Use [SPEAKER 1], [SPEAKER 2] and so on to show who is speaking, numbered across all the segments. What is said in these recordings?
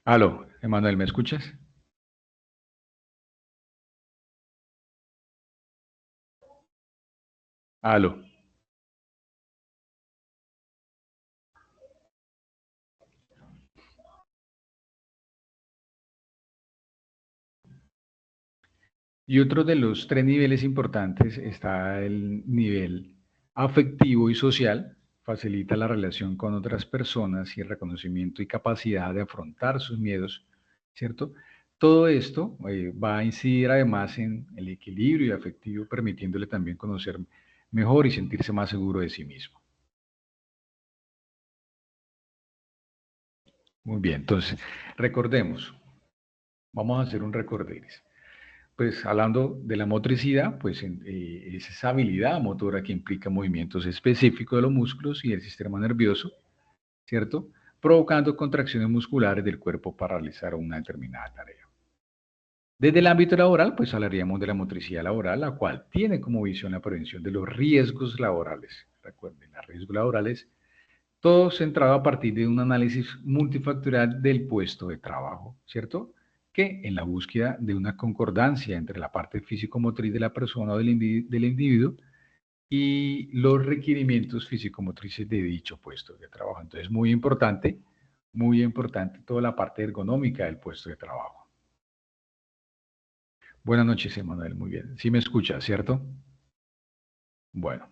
[SPEAKER 1] Aló, Emanuel, ¿me escuchas? Aló. Y otro de los tres niveles importantes está el nivel afectivo y social. Facilita la relación con otras personas y el reconocimiento y capacidad de afrontar sus miedos, ¿cierto? Todo esto va a incidir además en el equilibrio afectivo, permitiéndole también conocer mejor y sentirse más seguro de sí mismo. Muy bien, entonces, recordemos, vamos a hacer un recorderis. Pues hablando de la motricidad, pues es esa habilidad motora que implica movimientos específicos de los músculos y del sistema nervioso, ¿cierto? Provocando contracciones musculares del cuerpo para realizar una determinada tarea. Desde el ámbito laboral, pues hablaríamos de la motricidad laboral, la cual tiene como visión la prevención de los riesgos laborales. Recuerden, los riesgos laborales, todo centrado a partir de un análisis multifactorial del puesto de trabajo, ¿cierto? Que en la búsqueda de una concordancia entre la parte físico-motriz de la persona o del individuo y los requerimientos físico-motrices de dicho puesto de trabajo. Entonces, muy importante toda la parte ergonómica del puesto de trabajo. Buenas noches, Emanuel, muy bien. Sí me escucha, ¿cierto? Bueno,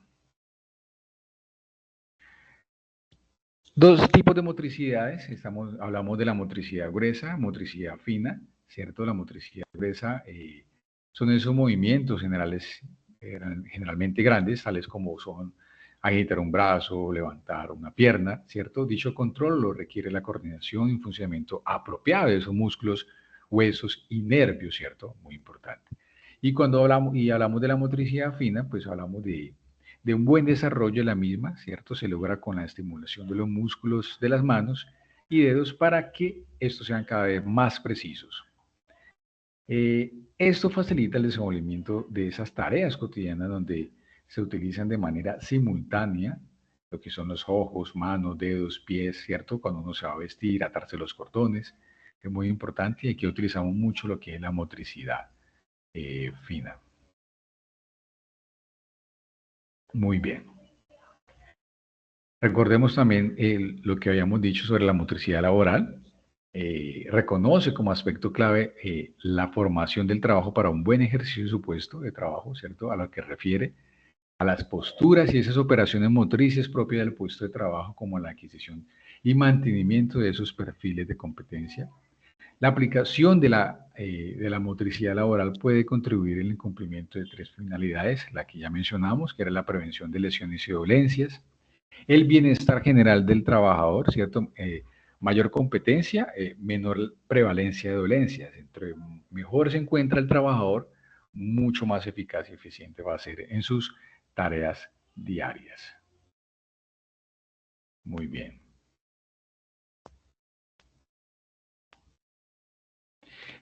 [SPEAKER 1] dos tipos de motricidades. Hablamos de la motricidad gruesa, motricidad fina, ¿cierto? La motricidad gruesa son esos movimientos generales, generalmente grandes, tales como son agitar un brazo, levantar una pierna, ¿cierto? Dicho control lo requiere la coordinación y funcionamiento apropiado de esos músculos, huesos y nervios, ¿cierto? Muy importante. Y hablamos de la motricidad fina, pues hablamos de un buen desarrollo de la misma, ¿cierto? Se logra con la estimulación de los músculos de las manos y dedos para que estos sean cada vez más precisos. Esto facilita el desenvolvimiento de esas tareas cotidianas donde se utilizan de manera simultánea lo que son los ojos, manos, dedos, pies, ¿cierto? Cuando uno se va a vestir, atarse los cordones, es muy importante y aquí utilizamos mucho lo que es la motricidad fina. Muy bien. Recordemos también lo que habíamos dicho sobre la motricidad laboral. Reconoce como aspecto clave la formación del trabajo para un buen ejercicio de su puesto de trabajo, ¿cierto? A lo que refiere a las posturas y esas operaciones motrices propias del puesto de trabajo, como la adquisición y mantenimiento de esos perfiles de competencia. La aplicación de la motricidad laboral puede contribuir en el cumplimiento de tres finalidades, la que ya mencionamos, que era la prevención de lesiones y dolencias, el bienestar general del trabajador, ¿cierto? Mayor competencia, menor prevalencia de dolencias. Entre mejor se encuentra el trabajador, mucho más eficaz y eficiente va a ser en sus tareas diarias. Muy bien.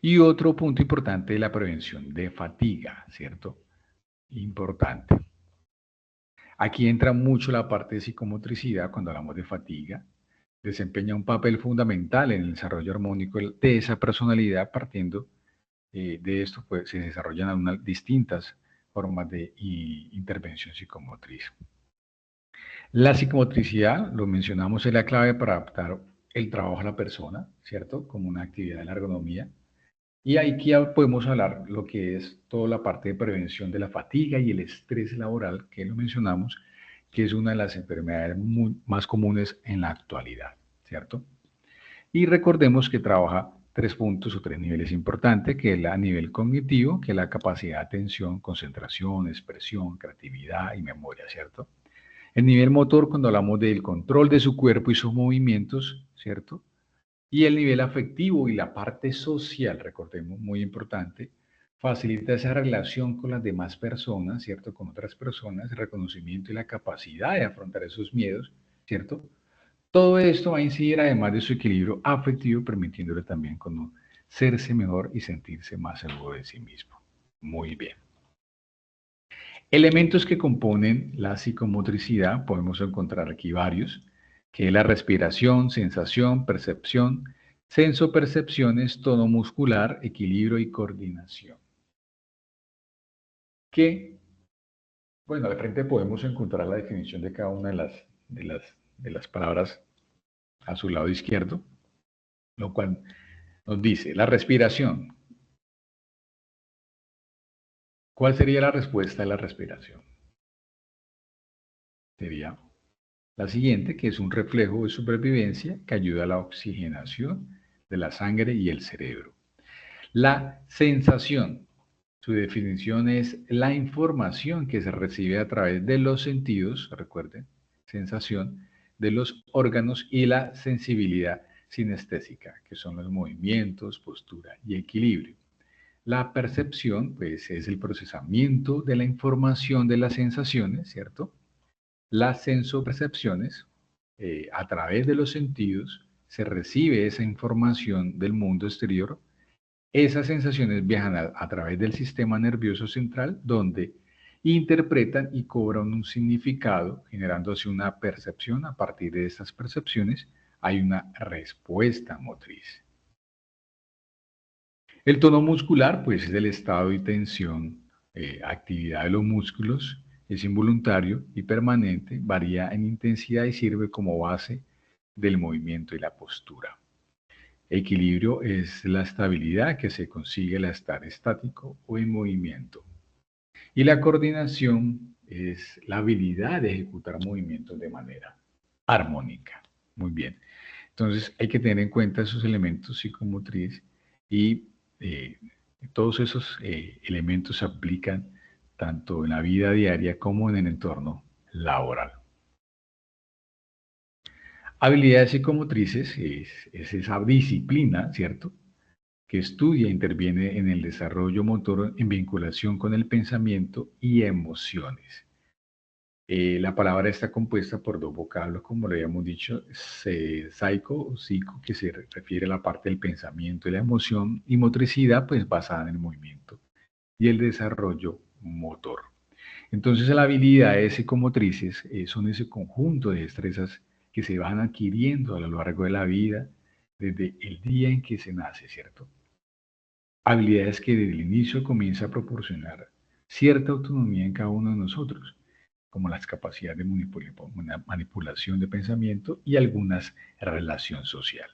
[SPEAKER 1] Y otro punto importante es la prevención de fatiga, ¿cierto? Importante. Aquí entra mucho la parte de psicomotricidad cuando hablamos de fatiga. Desempeña un papel fundamental en el desarrollo armónico de esa personalidad. Partiendo de esto, pues, se desarrollan unas distintas formas de intervención psicomotriz. La psicomotricidad, lo mencionamos, es la clave para adaptar el trabajo a la persona, ¿cierto? Como una actividad de la ergonomía. Y aquí ya podemos hablar lo que es toda la parte de prevención de la fatiga y el estrés laboral, que lo mencionamos, que es una de las enfermedades más comunes en la actualidad, ¿cierto? Y recordemos que trabaja tres puntos o tres niveles importantes, que es a nivel cognitivo, que es la capacidad de atención, concentración, expresión, creatividad y memoria, ¿cierto? El nivel motor, cuando hablamos del control de su cuerpo y sus movimientos, ¿cierto? Y el nivel afectivo y la parte social, recordemos, muy importante, facilita esa relación con las demás personas, ¿cierto? Con otras personas, el reconocimiento y la capacidad de afrontar esos miedos, ¿cierto? Todo esto va a incidir además de su equilibrio afectivo, permitiéndole también conocerse mejor y sentirse más seguro de sí mismo. Muy bien. Elementos que componen la psicomotricidad, podemos encontrar aquí varios, que es la respiración, sensación, percepción, sensopercepciones, tono muscular, equilibrio y coordinación. Que, bueno, al frente podemos encontrar la definición de cada una de las palabras a su lado izquierdo, lo cual nos dice la respiración. ¿Cuál sería la respuesta de la respiración? Sería la siguiente, que es un reflejo de supervivencia que ayuda a la oxigenación de la sangre y el cerebro. La sensación, su definición es la información que se recibe a través de los sentidos, recuerden, sensación, de los órganos y la sensibilidad sinestésica, que son los movimientos, postura y equilibrio. La percepción, pues, es el procesamiento de la información de las sensaciones, ¿cierto? Las sensopercepciones, a través de los sentidos, se recibe esa información del mundo exterior. Esas sensaciones viajan a través del sistema nervioso central, donde interpretan y cobran un significado, generándose una percepción. A partir de estas percepciones hay una respuesta motriz. El tono muscular, pues, es el estado y tensión, actividad de los músculos, es involuntario y permanente, varía en intensidad y sirve como base del movimiento y la postura. Equilibrio es la estabilidad que se consigue al estar estático o en movimiento. Y la coordinación es la habilidad de ejecutar movimientos de manera armónica. Muy bien. Entonces hay que tener en cuenta esos elementos psicomotrices y eh, todos esos elementos se aplican tanto en la vida diaria como en el entorno laboral. Habilidades psicomotrices es esa disciplina, ¿cierto?, que estudia e interviene en el desarrollo motor en vinculación con el pensamiento y emociones. La palabra está compuesta por dos vocablos, como lo habíamos dicho, psycho o psico, que se refiere a la parte del pensamiento y la emoción, y motricidad, pues basada en el movimiento y el desarrollo motor. Entonces, las habilidades psicomotrices son ese conjunto de destrezas que se van adquiriendo a lo largo de la vida, desde el día en que se nace, ¿cierto? Habilidades que desde el inicio comienza a proporcionar cierta autonomía en cada uno de nosotros, como las capacidades de manipulación de pensamiento y algunas relación social.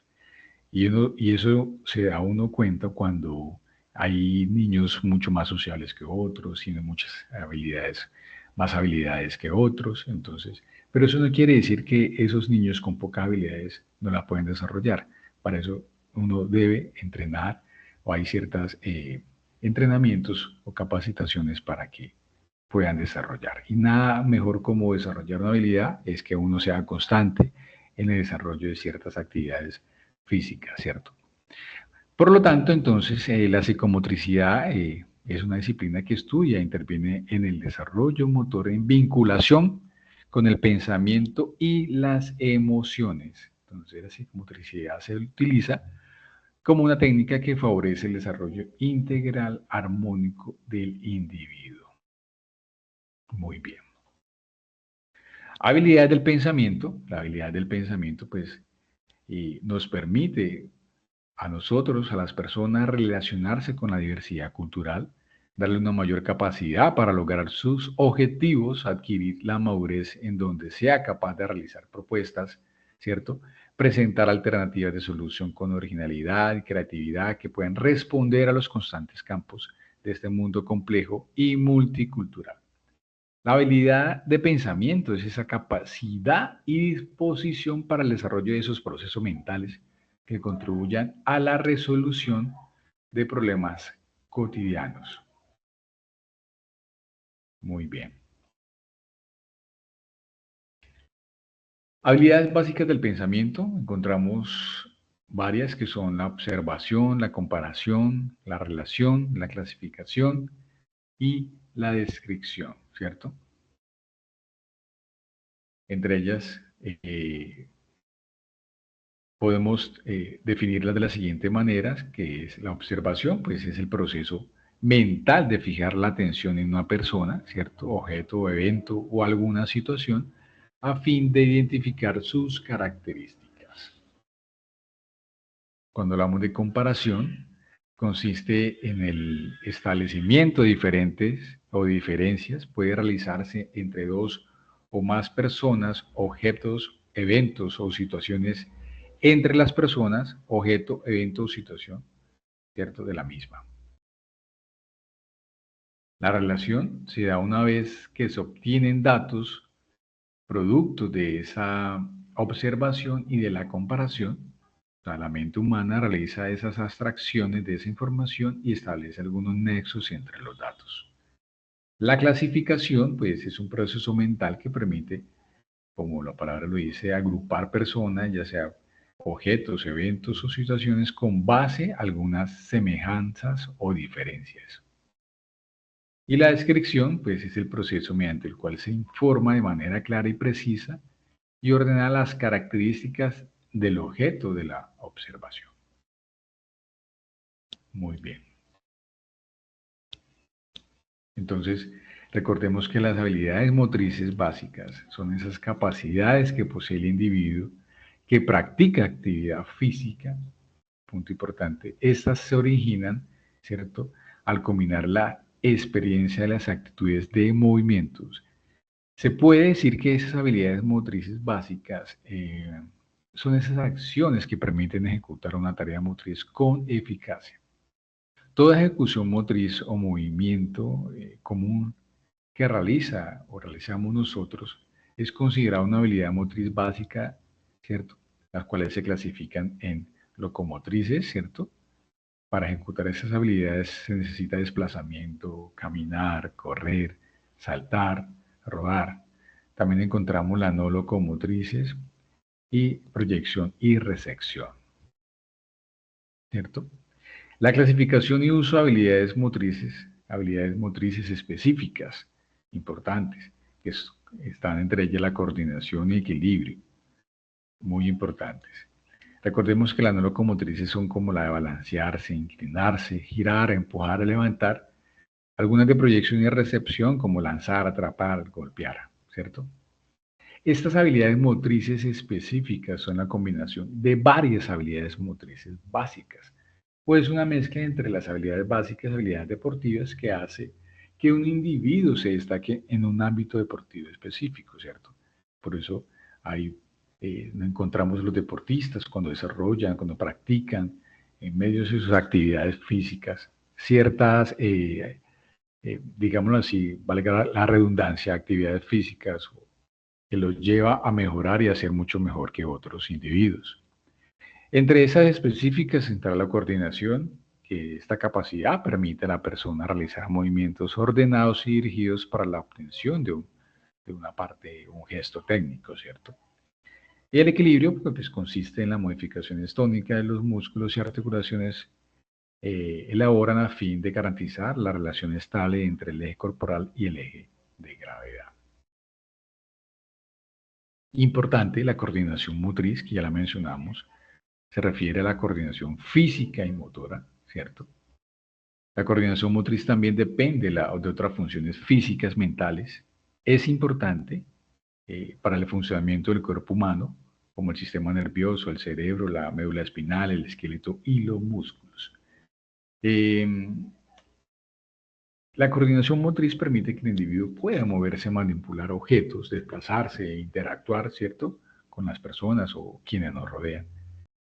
[SPEAKER 1] Y eso se da uno cuenta cuando hay niños mucho más sociales que otros, tienen muchas habilidades, más habilidades que otros, entonces, pero eso no quiere decir que esos niños con pocas habilidades no la pueden desarrollar. Para eso uno debe entrenar o hay ciertos entrenamientos o capacitaciones para que puedan desarrollar. Y nada mejor como desarrollar una habilidad es que uno sea constante en el desarrollo de ciertas actividades físicas, ¿cierto? Por lo tanto, entonces, la psicomotricidad es una disciplina que estudia e interviene en el desarrollo motor en vinculación con el pensamiento y las emociones. Entonces, la psicomotricidad se utiliza como una técnica que favorece el desarrollo integral armónico del individuo. Muy bien. Habilidades del pensamiento. La habilidad del pensamiento, pues, nos permite a nosotros, a las personas, relacionarse con la diversidad cultural, darle una mayor capacidad para lograr sus objetivos, adquirir la madurez en donde sea capaz de realizar propuestas, ¿cierto? Presentar alternativas de solución con originalidad y creatividad que puedan responder a los constantes campos de este mundo complejo y multicultural. La habilidad de pensamiento es esa capacidad y disposición para el desarrollo de esos procesos mentales que contribuyan a la resolución de problemas cotidianos. Muy bien. Habilidades básicas del pensamiento. Encontramos varias que son la observación, la comparación, la relación, la clasificación y la descripción, ¿cierto? Entre ellas, podemos definirlas de la siguiente manera, que es la observación, pues es el proceso mental de fijar la atención en una persona, cierto objeto, evento o alguna situación, a fin de identificar sus características. Cuando hablamos de comparación, consiste en el establecimiento de diferentes o diferencias, puede realizarse entre dos o más personas, objetos, eventos o situaciones entre las personas, objeto, evento o situación, ¿cierto? De la misma. La relación se da una vez que se obtienen datos producto de esa observación y de la comparación. O sea, la mente humana realiza esas abstracciones de esa información y establece algunos nexos entre los datos. La clasificación, pues, es un proceso mental que permite, como la palabra lo dice, agrupar personas, ya sea objetos, eventos o situaciones con base a algunas semejanzas o diferencias. Y la descripción, pues, es el proceso mediante el cual se informa de manera clara y precisa y ordena las características del objeto de la observación. Muy bien. Entonces, recordemos que las habilidades motrices básicas son esas capacidades que posee el individuo que practica actividad física, punto importante. Estas se originan, ¿cierto?, al combinar la experiencia de las actitudes de movimientos. Se puede decir que esas habilidades motrices básicas son esas acciones que permiten ejecutar una tarea motriz con eficacia. Toda ejecución motriz o movimiento común que realiza o realizamos nosotros es considerada una habilidad motriz básica, ¿cierto? Las cuales se clasifican en locomotrices, ¿cierto? Para ejecutar esas habilidades se necesita desplazamiento, caminar, correr, saltar, rodar. También encontramos las no locomotrices y proyección y recepción, ¿cierto? La clasificación y uso de habilidades motrices específicas, importantes, que están entre ellas la coordinación y equilibrio, muy importantes. Recordemos que las no locomotrices son como la de balancearse, inclinarse, girar, empujar, levantar. Algunas de proyección y recepción como lanzar, atrapar, golpear, ¿cierto? Estas habilidades motrices específicas son la combinación de varias habilidades motrices básicas, pues una mezcla entre las habilidades básicas y habilidades deportivas que hace que un individuo se destaque en un ámbito deportivo específico, ¿cierto? Por eso ahí encontramos los deportistas cuando desarrollan, cuando practican en medio de sus actividades físicas ciertas, digámoslo así, valga la redundancia, actividades físicas que los lleva a mejorar y a ser mucho mejor que otros individuos. Entre esas específicas entra la coordinación, que esta capacidad permite a la persona realizar movimientos ordenados y dirigidos para la obtención de una parte, un gesto técnico, ¿cierto? Y el equilibrio pues, consiste en la modificación tónica de los músculos y articulaciones elaboran a fin de garantizar la relación estable entre el eje corporal y el eje de gravedad. Importante, la coordinación motriz, que ya la mencionamos, se refiere a la coordinación física y motora, ¿cierto? La coordinación motriz también depende de otras funciones físicas, mentales. Es importante para el funcionamiento del cuerpo humano, como el sistema nervioso, el cerebro, la médula espinal, el esqueleto y los músculos. La coordinación motriz permite que el individuo pueda moverse, manipular objetos, desplazarse e interactuar, ¿cierto?, con las personas o quienes nos rodean.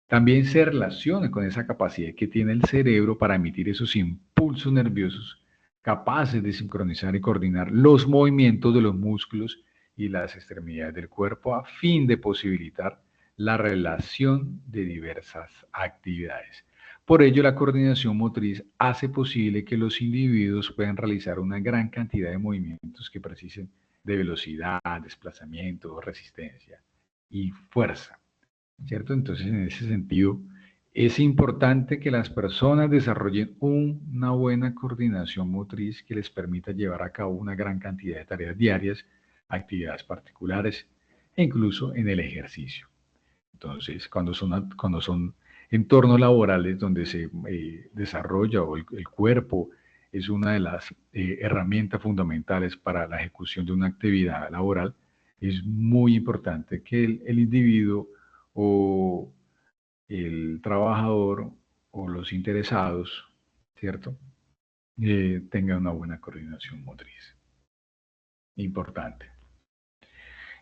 [SPEAKER 1] También se relaciona con esa capacidad que tiene el cerebro para emitir esos impulsos nerviosos capaces de sincronizar y coordinar los movimientos de los músculos y las extremidades del cuerpo a fin de posibilitar la relación de diversas actividades. Por ello, la coordinación motriz hace posible que los individuos puedan realizar una gran cantidad de movimientos que precisen de velocidad, desplazamiento, resistencia y fuerza, ¿cierto? Entonces, en ese sentido, es importante que las personas desarrollen una buena coordinación motriz que les permita llevar a cabo una gran cantidad de tareas diarias, actividades particulares e incluso en el ejercicio. Entonces, cuando son entornos laborales donde se desarrolla o el cuerpo es una de las herramientas fundamentales para la ejecución de una actividad laboral, es muy importante que el individuo o el trabajador o los interesados, ¿cierto? Tengan una buena coordinación motriz. Importante.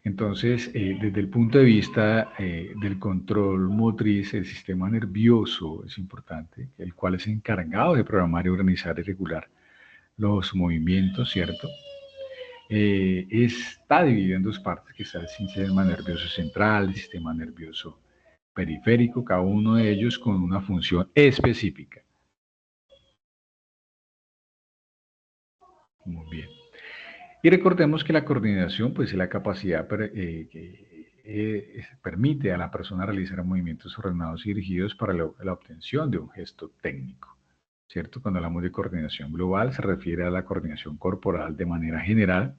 [SPEAKER 1] Entonces, desde el punto de vista del control motriz, el sistema nervioso es importante, el cual es encargado de programar, organizar y regular los movimientos, ¿cierto? Está dividido en dos partes, que está el sistema nervioso central, el sistema nervioso periférico, cada uno de ellos con una función específica. Muy bien. Y recordemos que la coordinación pues, es la capacidad que permite a la persona realizar movimientos ordenados y dirigidos para la obtención de un gesto técnico. ¿Cierto? Cuando hablamos de coordinación global se refiere a la coordinación corporal de manera general,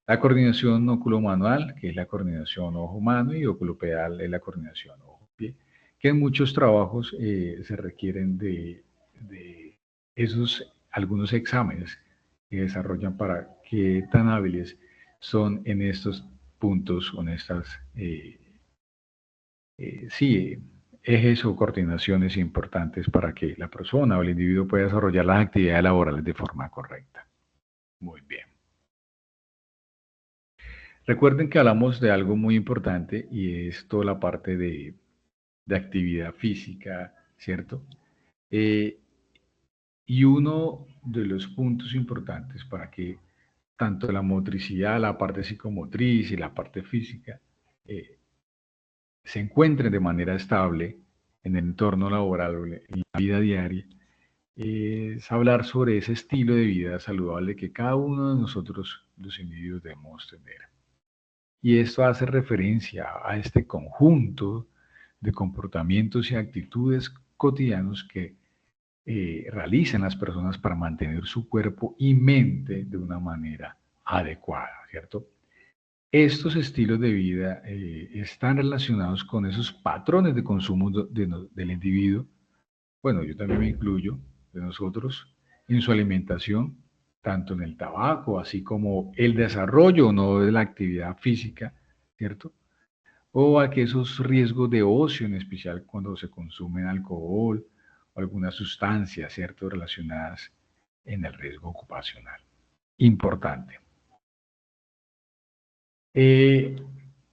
[SPEAKER 1] la coordinación óculo-manual, que es la coordinación ojo-mano, y óculo-pedal es la coordinación ojo-pie, que en muchos trabajos se requieren de esos algunos exámenes que desarrollan para qué tan hábiles son en estos puntos o en estas, ejes o coordinaciones importantes para que la persona o el individuo pueda desarrollar las actividades laborales de forma correcta. Muy bien. Recuerden que hablamos de algo muy importante y es toda la parte de actividad física, ¿cierto? Y uno de los puntos importantes para que tanto la motricidad, la parte psicomotriz y la parte física se encuentren de manera estable en el entorno laboral o en la vida diaria, es hablar sobre ese estilo de vida saludable que cada uno de nosotros, los individuos, debemos tener. Y esto hace referencia a este conjunto de comportamientos y actitudes cotidianos que realizan las personas para mantener su cuerpo y mente de una manera adecuada, ¿cierto? Estos estilos de vida están relacionados con esos patrones de consumo del individuo. Bueno, yo también me incluyo, de nosotros, en su alimentación, tanto en el tabaco, así como el desarrollo o no de la actividad física, ¿cierto? O a que esos riesgos de ocio, en especial cuando se consumen alcohol o algunas sustancias, ¿cierto?, relacionadas en el riesgo ocupacional. Importante. ¿Qué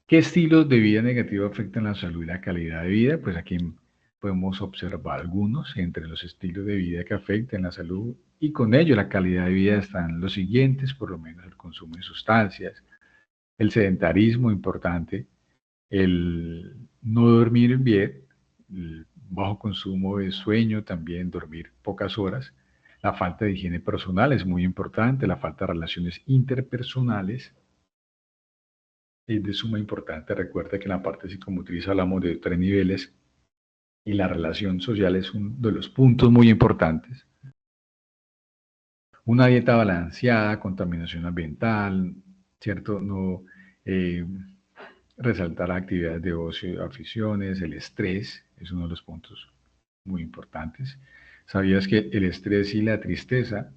[SPEAKER 1] estilos de vida negativos afectan la salud y la calidad de vida? Pues aquí podemos observar algunos entre los estilos de vida que afectan la salud y con ello la calidad de vida están los siguientes, por lo menos el consumo de sustancias, el sedentarismo importante, el no dormir bien, el bajo consumo de sueño, también dormir pocas horas, la falta de higiene personal es muy importante, la falta de relaciones interpersonales es de suma importancia. Recuerda que en la parte psicomotriz hablamos de 3 niveles y la relación social es uno de los puntos muy importantes. Una dieta balanceada, contaminación ambiental, ¿cierto? No resaltar actividades de ocio, aficiones, el estrés es uno de los puntos muy importantes. ¿Sabías que el estrés y la tristeza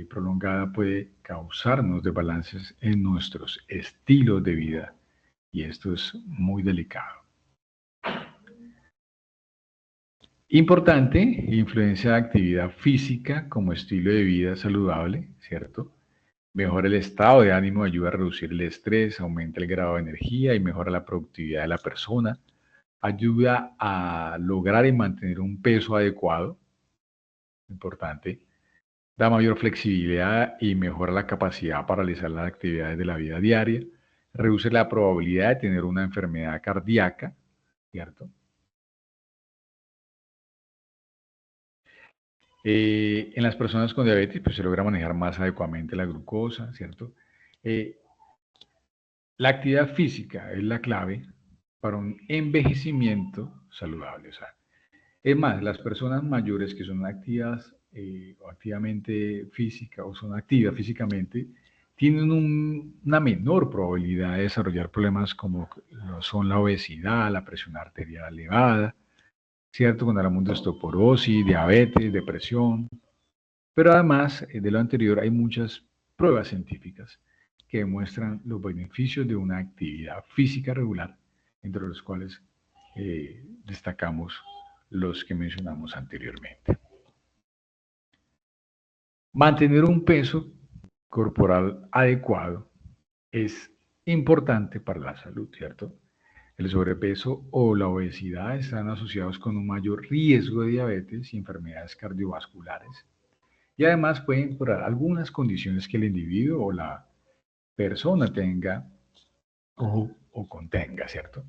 [SPEAKER 1] prolongada puede causarnos desbalances en nuestros estilos de vida? Y esto es muy delicado. Importante, influencia de actividad física como estilo de vida saludable, ¿cierto? Mejora el estado de ánimo, ayuda a reducir el estrés, aumenta el grado de energía y mejora la productividad de la persona. Ayuda a lograr y mantener un peso adecuado, importante. Da mayor flexibilidad y mejora la capacidad para realizar las actividades de la vida diaria. Reduce la probabilidad de tener una enfermedad cardíaca, ¿cierto? En las personas con diabetes, pues se logra manejar más adecuadamente la glucosa, ¿cierto? Eh, la actividad física es la clave para un envejecimiento saludable. O sea, es más, las personas mayores que son activas o activamente física o son activas físicamente, tienen una menor probabilidad de desarrollar problemas como son la obesidad, la presión arterial elevada, ¿cierto? Cuando hablamos de osteoporosis, diabetes, depresión. Pero además de lo anterior, hay muchas pruebas científicas que demuestran los beneficios de una actividad física regular, entre los cuales destacamos los que mencionamos anteriormente. Mantener un peso corporal adecuado es importante para la salud, ¿cierto? El sobrepeso o la obesidad están asociados con un mayor riesgo de diabetes y enfermedades cardiovasculares. Y además pueden curar algunas condiciones que el individuo o la persona tenga o contenga, ¿cierto?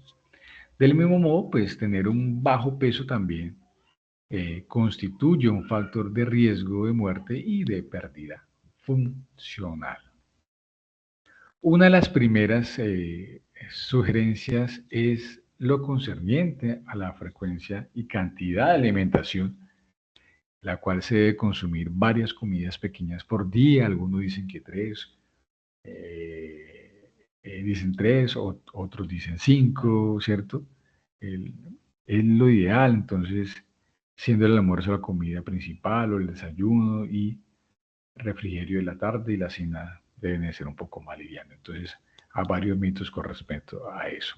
[SPEAKER 1] Del mismo modo, pues tener un bajo peso también constituye un factor de riesgo de muerte y de pérdida funcional. Una de las primeras sugerencias es lo concerniente a la frecuencia y cantidad de alimentación, la cual se debe consumir varias comidas pequeñas por día. Algunos dicen que dicen tres, otros dicen cinco, ¿cierto? Es lo ideal, entonces, siendo el almuerzo la comida principal o el desayuno y refrigerio de la tarde y la cena deben de ser un poco más livianos. Entonces, hay varios mitos con respecto a eso.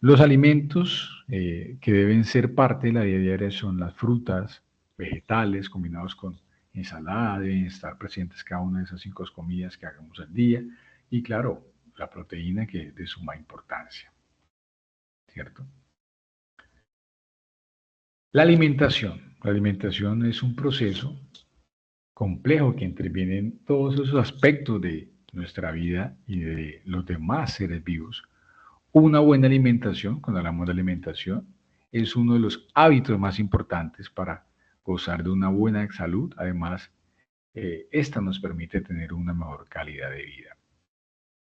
[SPEAKER 1] Los alimentos que deben ser parte de la vida diaria son las frutas, vegetales combinados con ensalada, deben estar presentes cada una de esas 5 comidas que hagamos al día y claro, la proteína que es de suma importancia, ¿cierto? La alimentación es un proceso complejo que interviene en todos esos aspectos de nuestra vida y de los demás seres vivos. Una buena alimentación, cuando hablamos de alimentación, es uno de los hábitos más importantes para gozar de una buena salud. Además, esta nos permite tener una mejor calidad de vida.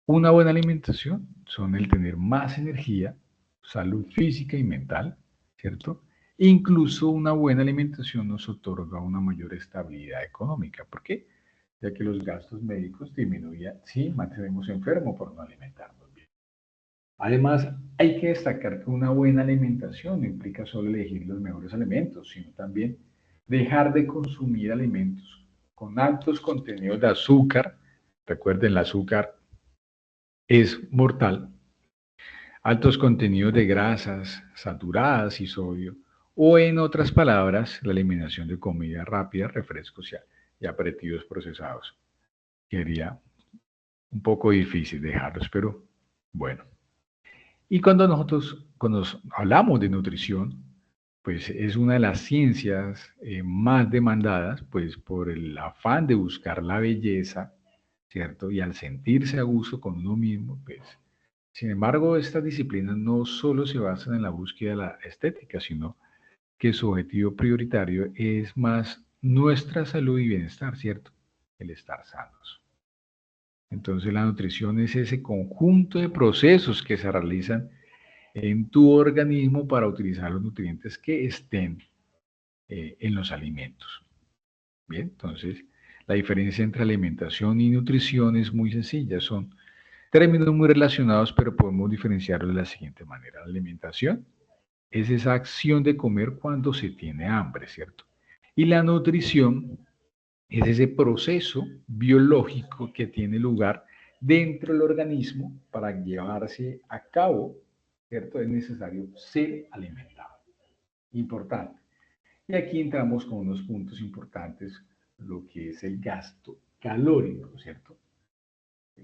[SPEAKER 1] Una buena alimentación son el tener más energía, salud física y mental, ¿cierto? Incluso una buena alimentación nos otorga una mayor estabilidad económica. ¿Por qué? Ya que los gastos médicos disminuyen si mantenemos enfermos por no alimentarnos bien. Además, hay que destacar que una buena alimentación no implica solo elegir los mejores alimentos, sino también dejar de consumir alimentos con altos contenidos de azúcar. Recuerden, el azúcar es mortal, altos contenidos de grasas saturadas y sodio, o en otras palabras, la eliminación de comida rápida, refrescos y aperitivos procesados. Sería un poco difícil dejarlos, pero bueno. Y cuando hablamos de nutrición, pues es una de las ciencias más demandadas, pues por el afán de buscar la belleza, ¿cierto? Y al sentirse a gusto con uno mismo, pues sin embargo, estas disciplinas no solo se basan en la búsqueda de la estética, sino que su objetivo prioritario es más nuestra salud y bienestar, ¿cierto? El estar sanos. Entonces, la nutrición es ese conjunto de procesos que se realizan en tu organismo para utilizar los nutrientes que estén en los alimentos. Bien, entonces, la diferencia entre alimentación y nutrición es muy sencilla, son términos muy relacionados, pero podemos diferenciarlos de la siguiente manera. La alimentación es esa acción de comer cuando se tiene hambre, ¿cierto? Y la nutrición es ese proceso biológico que tiene lugar dentro del organismo para llevarse a cabo, ¿cierto? Es necesario ser alimentado. Importante. Y aquí entramos con unos puntos importantes, lo que es el gasto calórico, ¿cierto?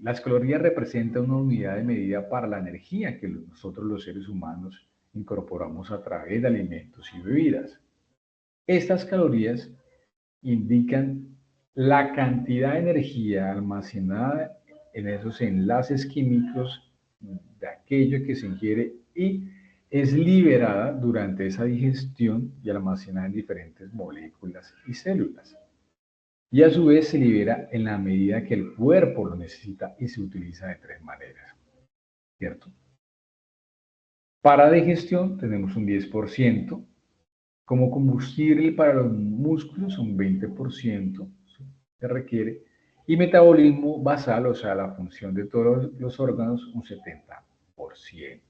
[SPEAKER 1] Las calorías representan una unidad de medida para la energía que nosotros los seres humanos incorporamos a través de alimentos y bebidas. Estas calorías indican la cantidad de energía almacenada en esos enlaces químicos de aquello que se ingiere y es liberada durante esa digestión y almacenada en diferentes moléculas y células. Y a su vez se libera en la medida que el cuerpo lo necesita y se utiliza de 3 maneras, ¿cierto? Para digestión tenemos un 10%, como combustible para los músculos un 20% se requiere, y metabolismo basal, o sea, la función de todos los órganos, un 70%.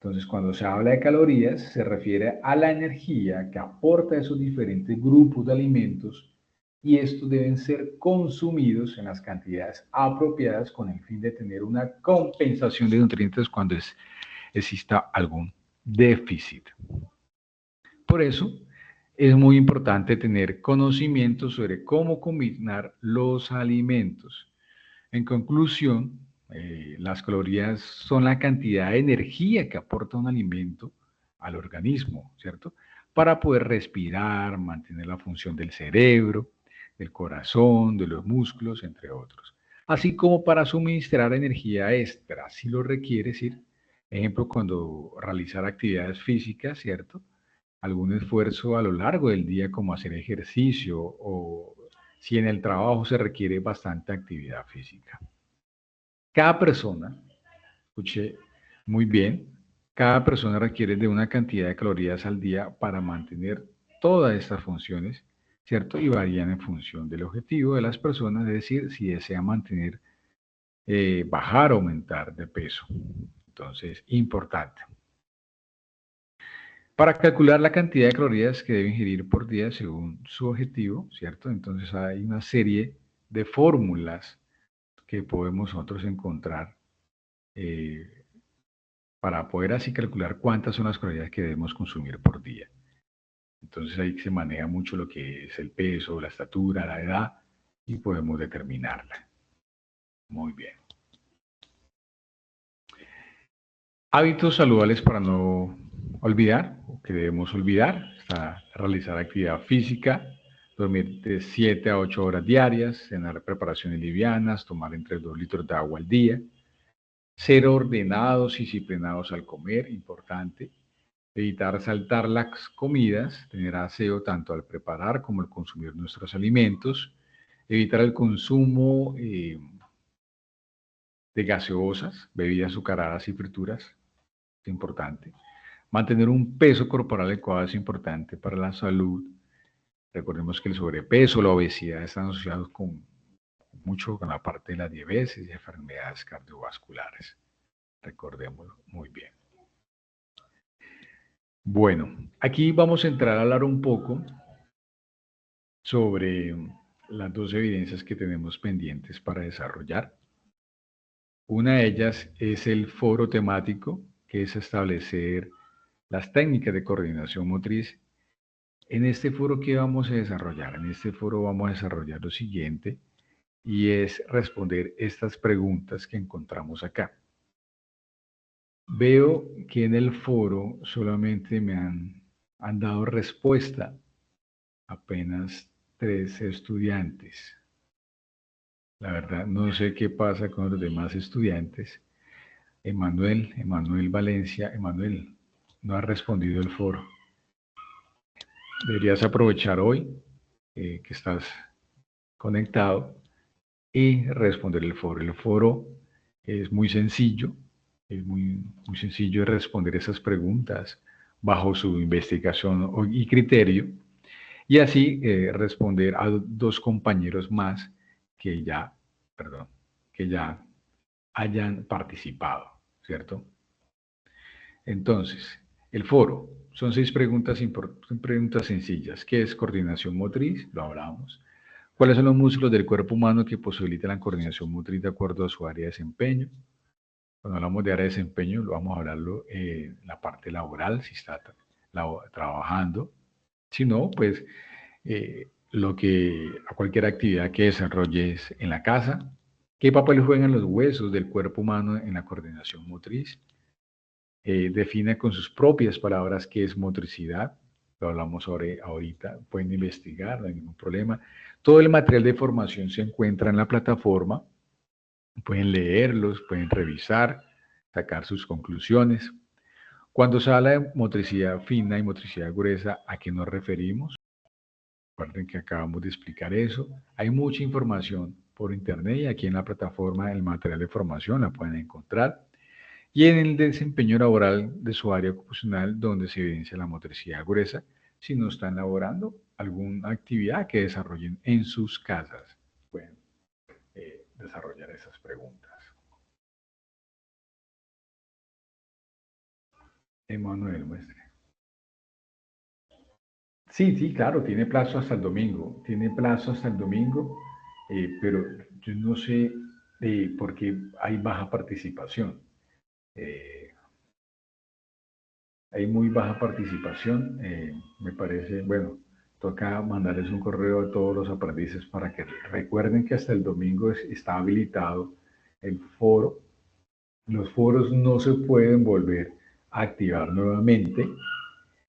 [SPEAKER 1] Entonces, cuando se habla de calorías, se refiere a la energía que aporta esos diferentes grupos de alimentos y estos deben ser consumidos en las cantidades apropiadas con el fin de tener una compensación de nutrientes cuando exista algún déficit. Por eso es muy importante tener conocimiento sobre cómo combinar los alimentos. En conclusión, las calorías son la cantidad de energía que aporta un alimento al organismo, ¿cierto? Para poder respirar, mantener la función del cerebro, del corazón, de los músculos, entre otros. Así como para suministrar energía extra, si lo requiere, es decir, ejemplo, cuando realizar actividades físicas, ¿cierto? Algún esfuerzo a lo largo del día, como hacer ejercicio o si en el trabajo se requiere bastante actividad física. Cada persona, escuché muy bien, cada persona requiere de una cantidad de calorías al día para mantener todas estas funciones, ¿cierto? Y varían en función del objetivo de las personas, es decir, si desea mantener, bajar o aumentar de peso. Entonces, importante. Para calcular la cantidad de calorías que debe ingerir por día según su objetivo, ¿cierto? Entonces hay una serie de fórmulas que podemos nosotros encontrar eh, para poder así calcular cuántas son las calorías que debemos consumir por día. Entonces ahí se maneja mucho lo que es el peso, la estatura, la edad y podemos determinarla. Muy bien. Hábitos saludables para no olvidar, o que debemos olvidar, está realizar actividad física, dormir de 7 a 8 horas diarias, cenar preparaciones livianas, tomar entre 2 litros de agua al día, ser ordenados y disciplinados al comer, importante, evitar saltar las comidas, tener aseo tanto al preparar como al consumir nuestros alimentos, evitar el consumo de gaseosas, bebidas azucaradas y frituras, es importante. Mantener un peso corporal adecuado es importante para la salud. Recordemos que el sobrepeso, la obesidad están asociados con mucho con la parte de la diabetes y enfermedades cardiovasculares. Recordémoslo muy bien. Bueno, aquí vamos a entrar a hablar un poco sobre las dos evidencias que tenemos pendientes para desarrollar. Una de ellas es el foro temático, que es establecer las técnicas de coordinación motriz. En este foro, ¿qué vamos a desarrollar? En este foro vamos a desarrollar lo siguiente y es responder estas preguntas que encontramos acá. Veo que en el foro solamente me han dado respuesta apenas 3 estudiantes. La verdad, no sé qué pasa con los demás estudiantes. Emanuel Valencia, Emanuel, no ha respondido el foro. Deberías aprovechar hoy que estás conectado y responder el foro. El foro es muy sencillo, es muy sencillo de responder esas preguntas bajo su investigación y criterio, y así responder a 2 compañeros más que ya, perdón, que ya hayan participado, ¿cierto? Entonces, el foro son 6 preguntas sencillas. ¿Qué es coordinación motriz? Lo hablamos. ¿Cuáles son los músculos del cuerpo humano que posibilitan la coordinación motriz de acuerdo a su área de desempeño? Cuando hablamos de área de desempeño, lo vamos a hablarlo en la parte laboral, si está trabajando. Si no, pues a cualquier actividad que desarrolles en la casa. ¿Qué papel juegan los huesos del cuerpo humano en la coordinación motriz? Define con sus propias palabras qué es motricidad. Lo hablamos ahorita, pueden investigar, no hay ningún problema. Todo el material de formación se encuentra en la plataforma. Pueden leerlos, pueden revisar, sacar sus conclusiones. Cuando se habla de motricidad fina y motricidad gruesa, ¿a qué nos referimos? Recuerden que acabamos de explicar eso. Hay mucha información por internet y aquí en la plataforma el material de formación la pueden encontrar. Y en el desempeño laboral de su área ocupacional, donde se evidencia la motricidad gruesa, si no están elaborando alguna actividad que desarrollen en sus casas. Pueden desarrollar esas preguntas. Emanuel, muestre. Sí, sí, claro, tiene plazo hasta el domingo. Tiene plazo hasta el domingo, pero yo no sé por qué hay baja participación. Eh, hay muy baja participación. Me parece, bueno, toca mandarles un correo a todos los aprendices para que recuerden que hasta el domingo está habilitado el foro. Los foros no se pueden volver a activar nuevamente.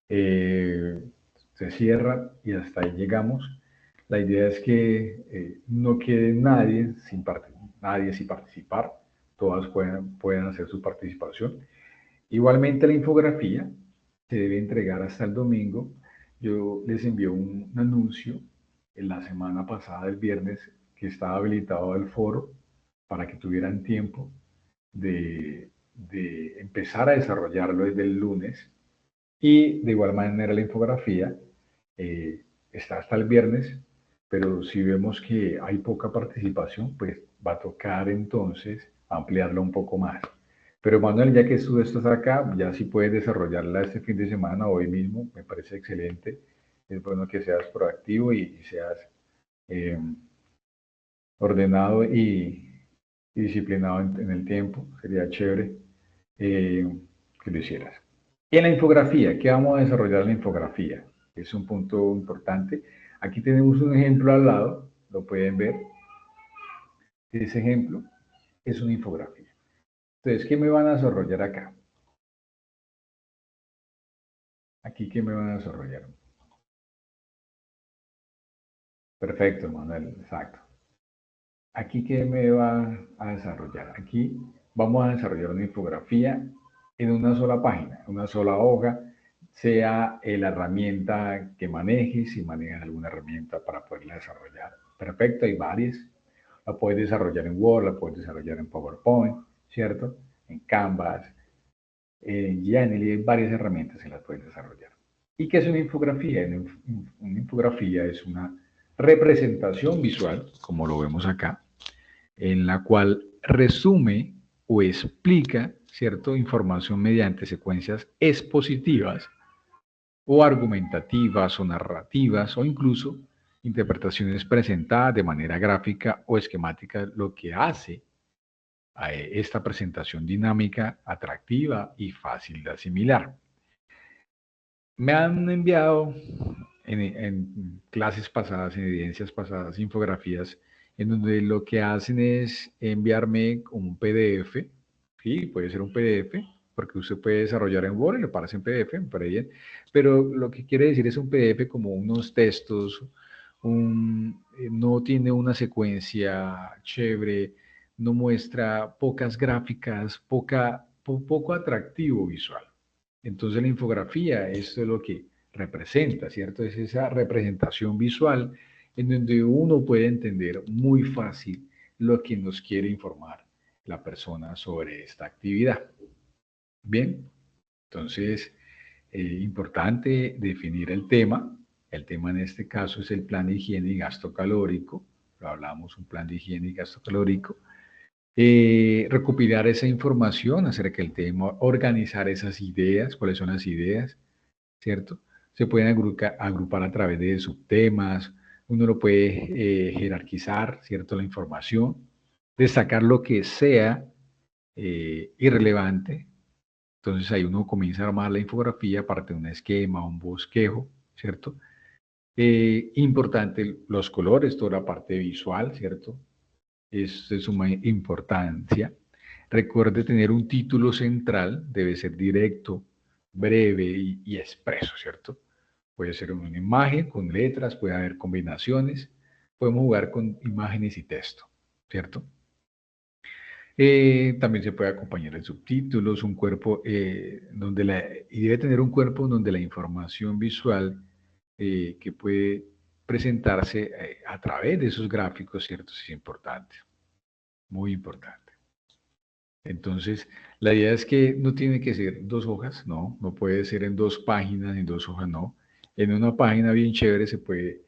[SPEAKER 1] Se cierra y hasta ahí llegamos. La idea es que no quede nadie sin participar, todas pueden hacer su participación. Igualmente la infografía se debe entregar hasta el domingo. Yo les envié un anuncio en la semana pasada, el viernes, que estaba habilitado el foro para que tuvieran tiempo de empezar a desarrollarlo desde el lunes. Y de igual manera la infografía está hasta el viernes, pero si vemos que hay poca participación, pues va a tocar entonces ampliarla un poco más. Pero Manuel, ya que tú estás acá, ya si puedes desarrollarla este fin de semana, hoy mismo, me parece excelente. Es bueno que seas proactivo y seas eh, ordenado y disciplinado en el tiempo. Sería chévere que lo hicieras. Y en la infografía, ¿qué vamos a desarrollar en la infografía? Es un punto importante. Aquí tenemos un ejemplo al lado, lo pueden ver. Ese ejemplo es una infografía. Entonces, ¿qué me van a desarrollar acá? Aquí, ¿qué me van a desarrollar? Perfecto, Manuel, exacto. Aquí, ¿qué me va a desarrollar? Aquí vamos a desarrollar una infografía en una sola página, una sola hoja, sea la herramienta que manejes, si manejas alguna herramienta para poderla desarrollar. Perfecto, hay varias. La puedes desarrollar en Word, la puedes desarrollar en PowerPoint, ¿cierto? En Canvas, en Genially, hay varias herramientas que las puedes desarrollar. ¿Y qué es una infografía? Una infografía es una representación visual, como lo vemos acá, en la cual resume o explica, ¿cierto?, información mediante secuencias expositivas o argumentativas o narrativas o incluso interpretaciones presentadas de manera gráfica o esquemática, lo que hace a esta presentación dinámica, atractiva y fácil de asimilar. Me han enviado en clases pasadas, en evidencias pasadas, infografías, en donde lo que hacen es enviarme un PDF, sí, puede ser un PDF, porque usted puede desarrollar en Word y lo parece en PDF, me parece bien, pero lo que quiere decir es un PDF como unos textos, no tiene una secuencia chévere, no muestra pocas gráficas, poco atractivo visual. Entonces la infografía, esto es lo que representa, ¿cierto? Es esa representación visual en donde uno puede entender muy fácil lo que nos quiere informar la persona sobre esta actividad. Bien, entonces, importante definir el tema. El tema en este caso es el plan de higiene y gasto calórico. Lo hablamos, un plan de higiene y gasto calórico. Recopilar esa información acerca del tema, organizar esas ideas, cuáles son las ideas, ¿cierto? Se pueden agrupar a través de subtemas, uno lo puede jerarquizar, ¿cierto? La información, destacar lo que sea irrelevante. Entonces ahí uno comienza a armar la infografía, parte de un esquema, un bosquejo, ¿cierto? Importante los colores, toda la parte visual, ¿cierto? Es de suma importancia. Recuerde tener un título central, debe ser directo, breve y expreso, ¿cierto? Puede ser una imagen con letras, puede haber combinaciones, podemos jugar con imágenes y texto, ¿cierto? También se puede acompañar de subtítulos, un cuerpo y debe tener un cuerpo donde la información visual que puede presentarse a través de esos gráficos, ¿cierto? Es importante, muy importante. Entonces, la idea es que no tiene que ser dos hojas, no, no puede ser en dos páginas, en dos hojas, no. En una página bien chévere se puede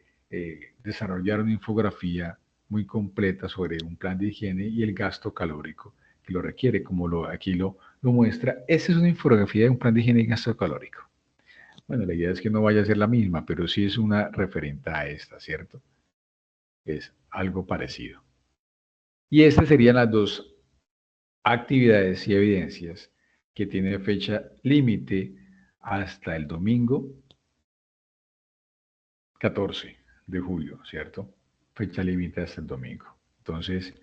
[SPEAKER 1] desarrollar una infografía muy completa sobre un plan de higiene y el gasto calórico que lo requiere, como aquí lo muestra. Esa es una infografía de un plan de higiene y gasto calórico. Bueno, la idea es que no vaya a ser la misma, pero sí es una referente a esta, ¿cierto? Es algo parecido. Y estas serían las dos actividades y evidencias que tiene fecha límite hasta el domingo 14 de julio, ¿cierto? Fecha límite hasta el domingo. Entonces,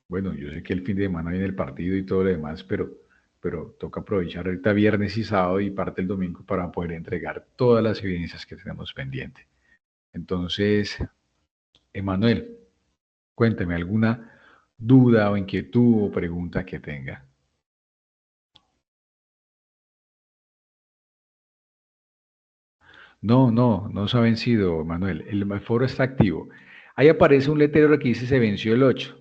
[SPEAKER 1] bueno, yo sé que el fin de semana viene el partido y todo lo demás, pero toca aprovechar ahorita viernes y sábado y parte el domingo para poder entregar todas las evidencias que tenemos pendiente. Entonces, Emanuel, cuénteme alguna duda o inquietud o pregunta que tenga. No se ha vencido, Manuel. El foro está activo. Ahí aparece un letrero que dice se venció el 8,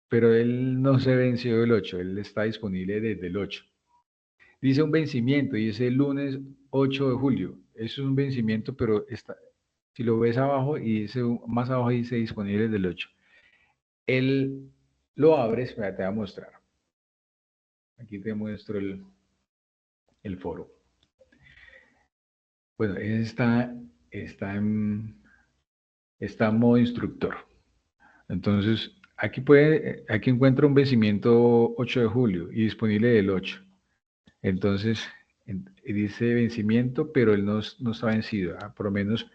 [SPEAKER 1] pero él no se venció el 8, él está disponible desde el 8. Dice un vencimiento, dice el lunes 8 de julio. Eso es un vencimiento, pero está, si lo ves abajo y dice, más abajo dice disponible desde el 8. Él lo abres, te voy a mostrar. Aquí te muestro el foro. Bueno, está en modo instructor. Entonces, aquí encuentra un vencimiento 8 de julio y disponible del 8. Entonces, dice vencimiento, pero él no está vencido. Por lo menos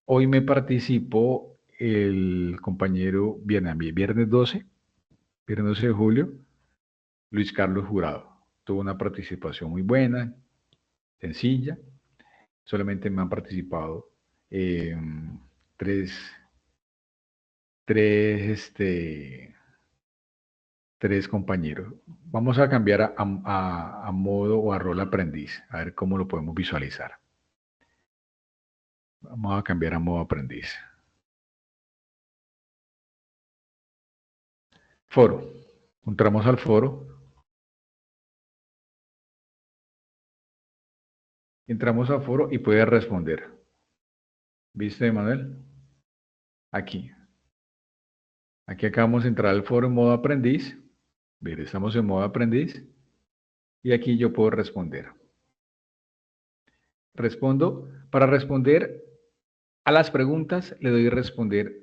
[SPEAKER 1] hoy me participó el compañero viernes 12 de julio, Luis Carlos Jurado. Tuvo una participación muy buena, sencilla. Solamente me han participado eh, tres, tres, tres compañeros. Vamos a cambiar a modo o a rol aprendiz, a ver cómo lo podemos visualizar. Vamos a cambiar a modo aprendiz. Foro. Entramos al foro. Entramos al foro y puede responder. ¿Viste, Manuel? Aquí. Aquí acabamos de entrar al foro en modo aprendiz. Ver, estamos en modo aprendiz. Y aquí yo puedo responder. Respondo. Para responder a las preguntas, le doy responder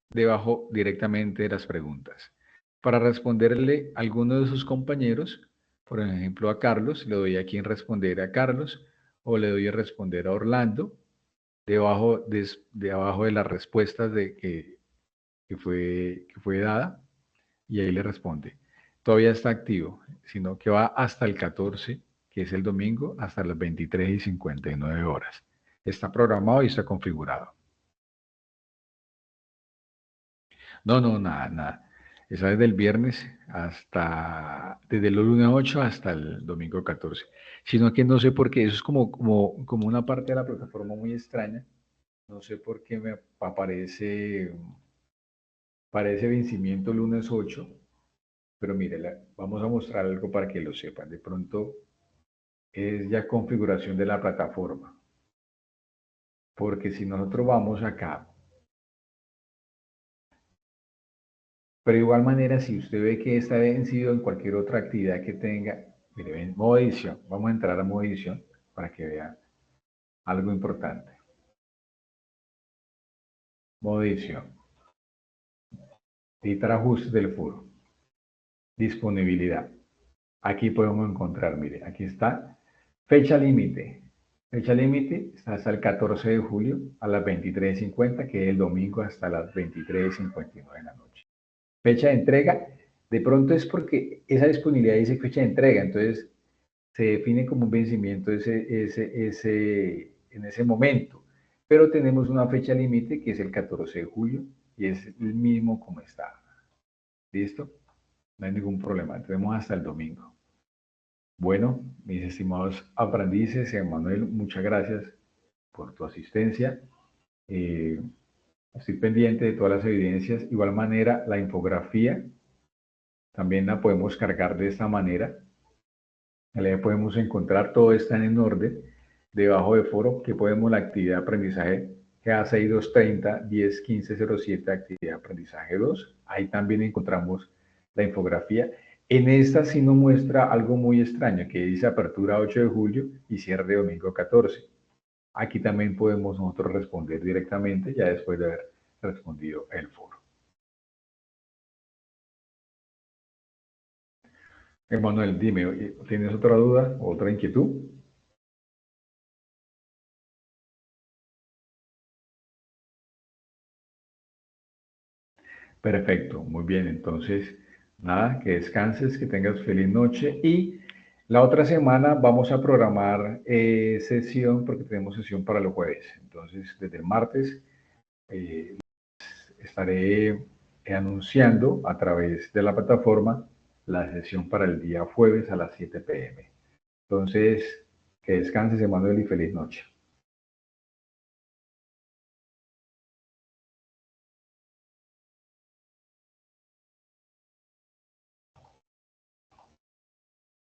[SPEAKER 1] debajo directamente de las preguntas. Para responderle a alguno de sus compañeros, por ejemplo a Carlos, le doy aquí en responder a Carlos o le doy a responder a Orlando, debajo de las respuestas que fue dada y ahí le responde. Todavía está activo, sino que va hasta el 14, que es el domingo, hasta las 23:59 horas. Está programado y está configurado. Nada. Esa es del viernes desde el lunes 8 hasta el domingo 14. Sino que no sé por qué, eso es como una parte de la plataforma muy extraña. No sé por qué me parece vencimiento lunes 8, pero mire, vamos a mostrar algo para que lo sepan. De pronto es ya configuración de la plataforma. Porque si nosotros vamos acá, pero de igual manera, si usted ve que está vencido en cualquier otra actividad que tenga, mire, ven, modo edición. Vamos a entrar a modo edición para que vean algo importante. Modo edición. Editar ajustes del foro. Disponibilidad. Aquí podemos encontrar, mire, aquí está. Fecha límite. Fecha límite está hasta el 14 de julio a las 23:50, que es el domingo hasta las 23:59 de la noche. Fecha de entrega, de pronto es porque esa disponibilidad dice fecha de entrega, entonces se define como un vencimiento en ese momento, pero tenemos una fecha límite que es el 14 de julio y es el mismo como está. ¿Listo? No hay ningún problema, tenemos hasta el domingo. Bueno, mis estimados aprendices, Emanuel, muchas gracias por tu asistencia. Eh, Estoy pendiente de todas las evidencias. Igual manera, la infografía también la podemos cargar de esta manera. Ahí podemos encontrar todo está en orden. Debajo de foro que podemos la actividad de aprendizaje GA 6230 10 15 07 actividad de aprendizaje 2. Ahí también encontramos la infografía. En esta sí nos muestra algo muy extraño que dice apertura 8 de julio y cierre domingo 14. Aquí también podemos nosotros responder directamente ya después de haber respondido el foro. Emanuel, dime, ¿tienes otra duda o otra inquietud? Perfecto, muy bien. Entonces, nada, que descanses, que tengas feliz noche y la otra semana vamos a programar sesión porque tenemos sesión para los jueves. Entonces, desde el martes eh, estaré anunciando a través de la plataforma la sesión para el día jueves a las 7 p.m. Entonces, que descanses, Emanuel, y feliz noche.